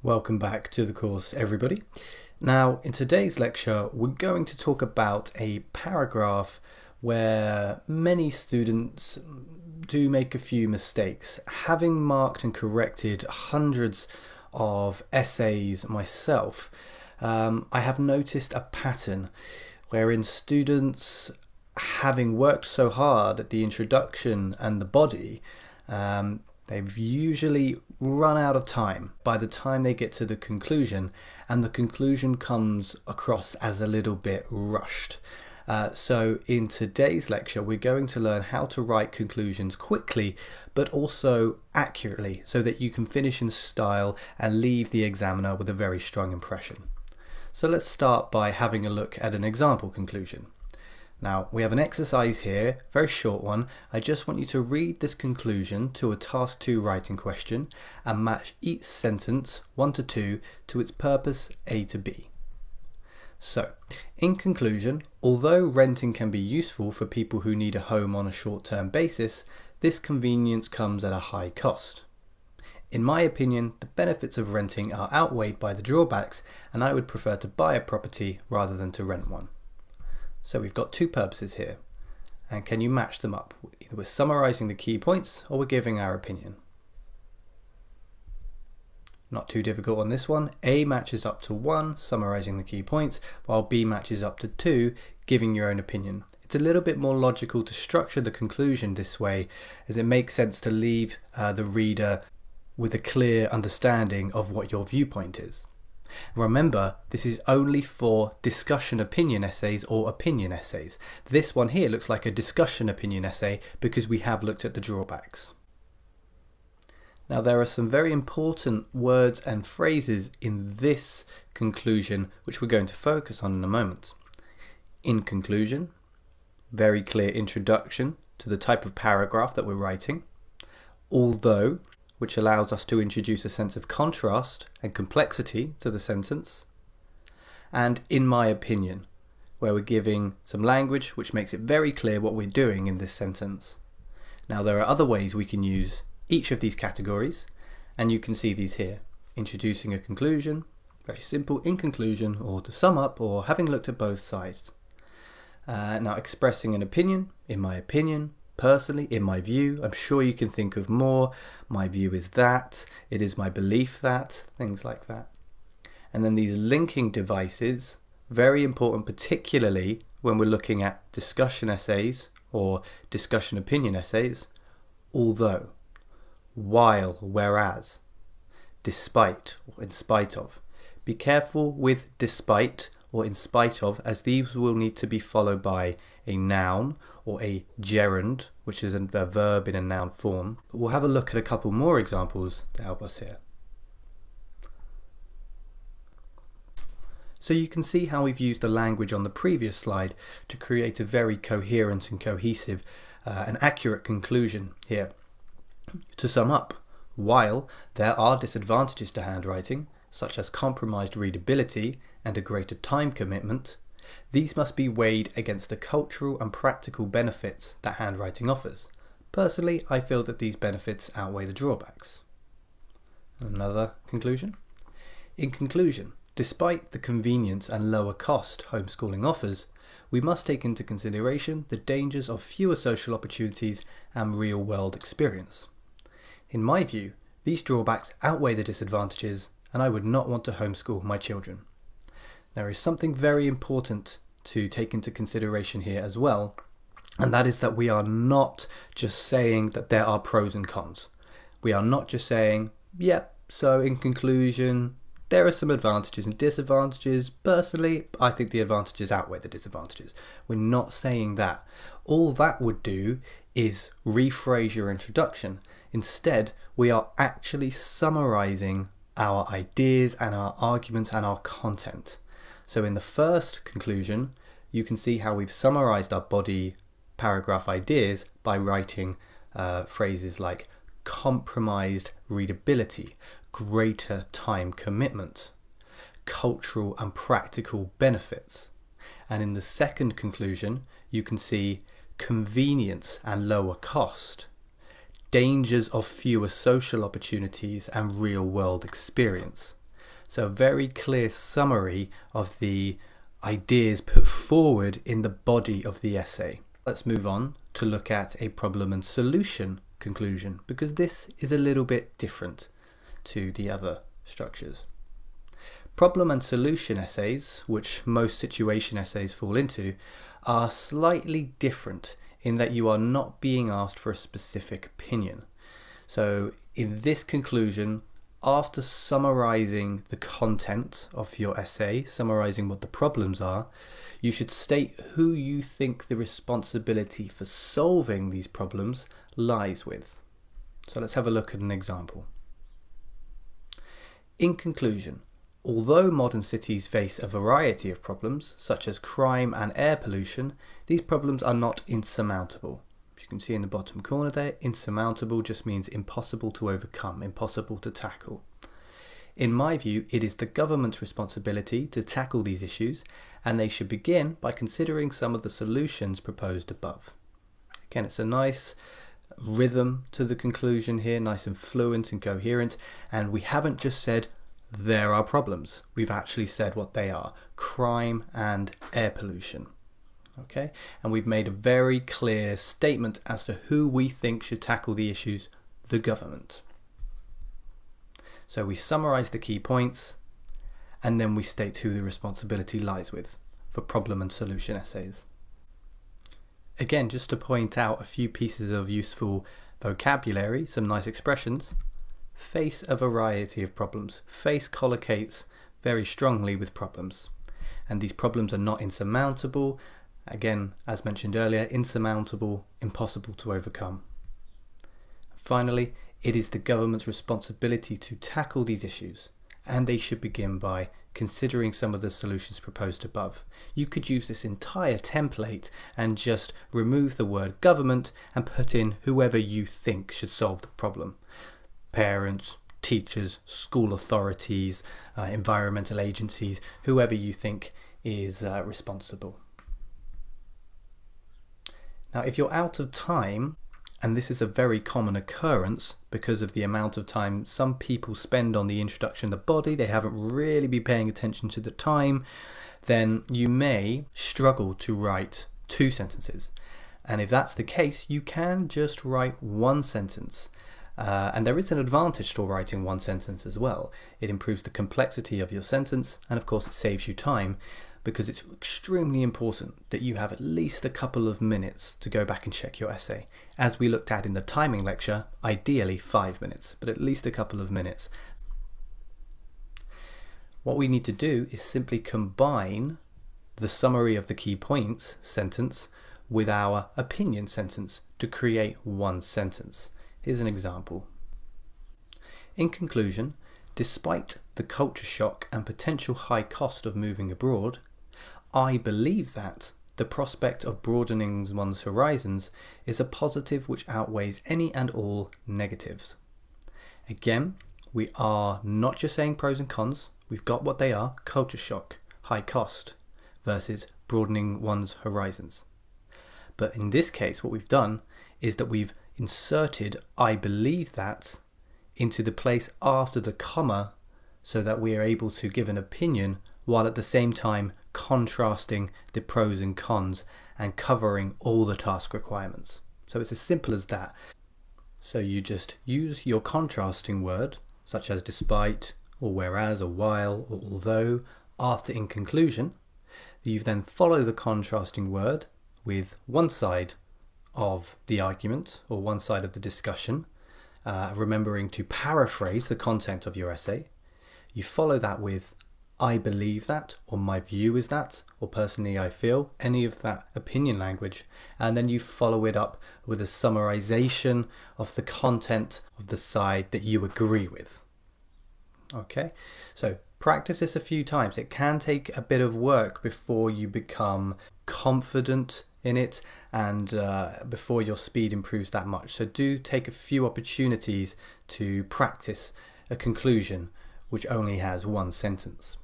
Welcome back to the course, everybody. Now, in today's lecture, we're going to talk about a paragraph where many students do make a few mistakes. Having marked and corrected hundreds of essays myself, I have noticed a pattern wherein students, having worked so hard at the introduction and the body, they've usually run out of time by the time they get to the conclusion, and the conclusion comes across as a little bit rushed. So in today's lecture, we're going to learn how to write conclusions quickly, but also accurately, so that you can finish in style and leave the examiner with a very strong impression. So let's start by having a look at an example conclusion. Now, we have an exercise here, very short one. I just want you to read this conclusion to a task 2 writing question and match each sentence 1 to 2 to its purpose A to B. So, in conclusion, although renting can be useful for people who need a home on a short-term basis, this convenience comes at a high cost. In my opinion, the benefits of renting are outweighed by the drawbacks, and I would prefer to buy a property rather than to rent one. So we've got two purposes here, and can you match them up? Either we're summarising the key points or we're giving our opinion. Not too difficult on this one. A matches up to 1, summarising the key points, while B matches up to 2, giving your own opinion. It's a little bit more logical to structure the conclusion this way, as it makes sense to leave the reader with a clear understanding of what your viewpoint is. Remember, this is only for discussion opinion essays or opinion essays. This one here looks like a discussion opinion essay because we have looked at the drawbacks. Now, there are some very important words and phrases in this conclusion which we're going to focus on in a moment. In conclusion, very clear introduction to the type of paragraph that we're writing. Although, which allows us to introduce a sense of contrast and complexity to the sentence. And in my opinion, where we're giving some language which makes it very clear what we're doing in this sentence. Now, there are other ways we can use each of these categories, and you can see these here. Introducing a conclusion, very simple, in conclusion, or to sum up, or having looked at both sides. Now, expressing an opinion, in my opinion, personally, in my view. I'm sure you can think of more. My view is that, it is my belief that, things like that. And then these linking devices, very important, particularly when we're looking at discussion essays or discussion opinion essays. Although, while, whereas, despite, or in spite of. Be careful with despite or in spite of, as these will need to be followed by a noun or a gerund, which is a verb in a noun form. But we'll have a look at a couple more examples to help us here. So you can see how we've used the language on the previous slide to create a very coherent and cohesive and accurate conclusion here. To sum up, while there are disadvantages to handwriting, such as compromised readability and a greater time commitment, these must be weighed against the cultural and practical benefits that handwriting offers. Personally, I feel that these benefits outweigh the drawbacks. Another conclusion. In conclusion, despite the convenience and lower cost homeschooling offers, we must take into consideration the dangers of fewer social opportunities and real-world experience. In my view, these drawbacks outweigh the disadvantages, and I would not want to homeschool my children. There is something very important to take into consideration here as well, and that is that we are not just saying that there are pros and cons. We are not just saying, yep, so in conclusion, there are some advantages and disadvantages. Personally, I think the advantages outweigh the disadvantages. We're not saying that. All that would do is rephrase your introduction. Instead, we are actually summarizing our ideas and our arguments and our content. So in the first conclusion, you can see how we've summarized our body paragraph ideas by writing phrases like compromised readability, greater time commitment, cultural and practical benefits. And in the second conclusion, you can see convenience and lower cost, dangers of fewer social opportunities and real-world experience. So a very clear summary of the ideas put forward in the body of the essay. Let's move on to look at a problem and solution conclusion, because this is a little bit different to the other structures. Problem and solution essays, which most situation essays fall into, are slightly different in that you are not being asked for a specific opinion. So in this conclusion, after summarizing the content of your essay, summarizing what the problems are, you should state who you think the responsibility for solving these problems lies with. So let's have a look at an example. In conclusion, although modern cities face a variety of problems, such as crime and air pollution, these problems are not insurmountable. As you can see in the bottom corner there, insurmountable just means impossible to overcome, impossible to tackle. In my view, it is the government's responsibility to tackle these issues, and they should begin by considering some of the solutions proposed above. Again, it's a nice rhythm to the conclusion here, nice and fluent and coherent, and we haven't just said there are problems. We've actually said what they are: crime and air pollution. Okay, and we've made a very clear statement as to who we think should tackle the issues: the government. So we summarize the key points, and then we state who the responsibility lies with for problem and solution essays. Again, just to point out a few pieces of useful vocabulary, some nice expressions. Face a variety of problems. Face collocates very strongly with problems, and these problems are not insurmountable. Again, as mentioned earlier, insurmountable, impossible to overcome. Finally, it is the government's responsibility to tackle these issues, and they should begin by considering some of the solutions proposed above. You could use this entire template and just remove the word government and put in whoever you think should solve the problem. Parents, teachers, school authorities, environmental agencies, whoever you think is responsible. Now, if you're out of time, and this is a very common occurrence because of the amount of time some people spend on the introduction of the body, they haven't really been paying attention to the time, then you may struggle to write 2 sentences. And if that's the case, you can just write 1 sentence. And there is an advantage to writing 1 sentence as well. It improves the complexity of your sentence, and of course it saves you time, because it's extremely important that you have at least a couple of minutes to go back and check your essay. As we looked at in the timing lecture, ideally 5 minutes, but at least a couple of minutes. What we need to do is simply combine the summary of the key points sentence with our opinion sentence to create 1 sentence. Here's an example. In conclusion, despite the culture shock and potential high cost of moving abroad, I believe that the prospect of broadening one's horizons is a positive which outweighs any and all negatives. Again, we are not just saying pros and cons, we've got what they are: culture shock, high cost, versus broadening one's horizons. But in this case, what we've done is that we've inserted I believe that into the place after the comma, so that we are able to give an opinion while at the same time contrasting the pros and cons and covering all the task requirements. So it's as simple as that. So you just use your contrasting word, such as despite, or whereas, or while, or although, after in conclusion. You then follow the contrasting word with one side of the argument or one side of the discussion, remembering to paraphrase the content of your essay. You follow that with I believe that, or my view is that, or personally I feel, any of that opinion language, and then you follow it up with a summarization of the content of the side that you agree with. Okay, so practice this a few times. It can take a bit of work before you become confident in it and before your speed improves that much. So do take a few opportunities to practice a conclusion which only has 1 sentence.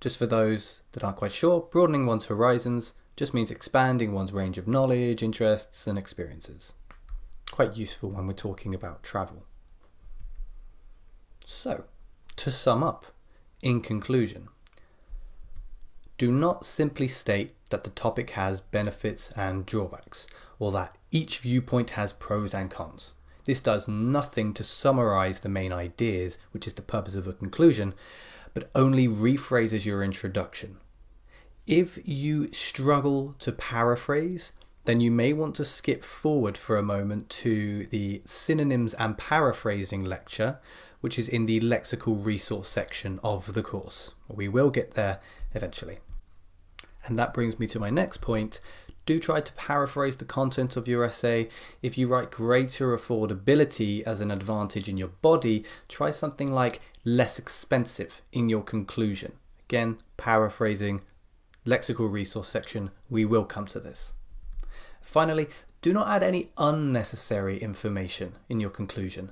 Just for those that aren't quite sure, broadening one's horizons just means expanding one's range of knowledge, interests and experiences. Quite useful when we're talking about travel. So, To sum up, in conclusion, do not simply state that the topic has benefits and drawbacks, or that each viewpoint has pros and cons. This does nothing to summarize the main ideas, which is the purpose of a conclusion, but only rephrases your introduction. If you struggle to paraphrase, then you may want to skip forward for a moment to the synonyms and paraphrasing lecture, which is in the lexical resource section of the course. We will get there eventually. And that brings me to my next point. Do try to paraphrase the content of your essay. If you write greater affordability as an advantage in your body, try something like less expensive in your conclusion. Again, paraphrasing, lexical resource section, we will come to this. Finally, do not add any unnecessary information in your conclusion.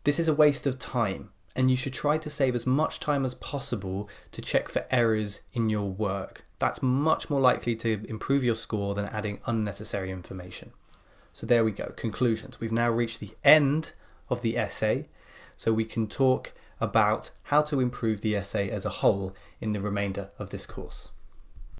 This is a waste of time, and you should try to save as much time as possible to check for errors in your work. That's much more likely to improve your score than adding unnecessary information. So there we go, conclusions. We've now reached the end of the essay, so we can talk about how to improve the essay as a whole in the remainder of this course.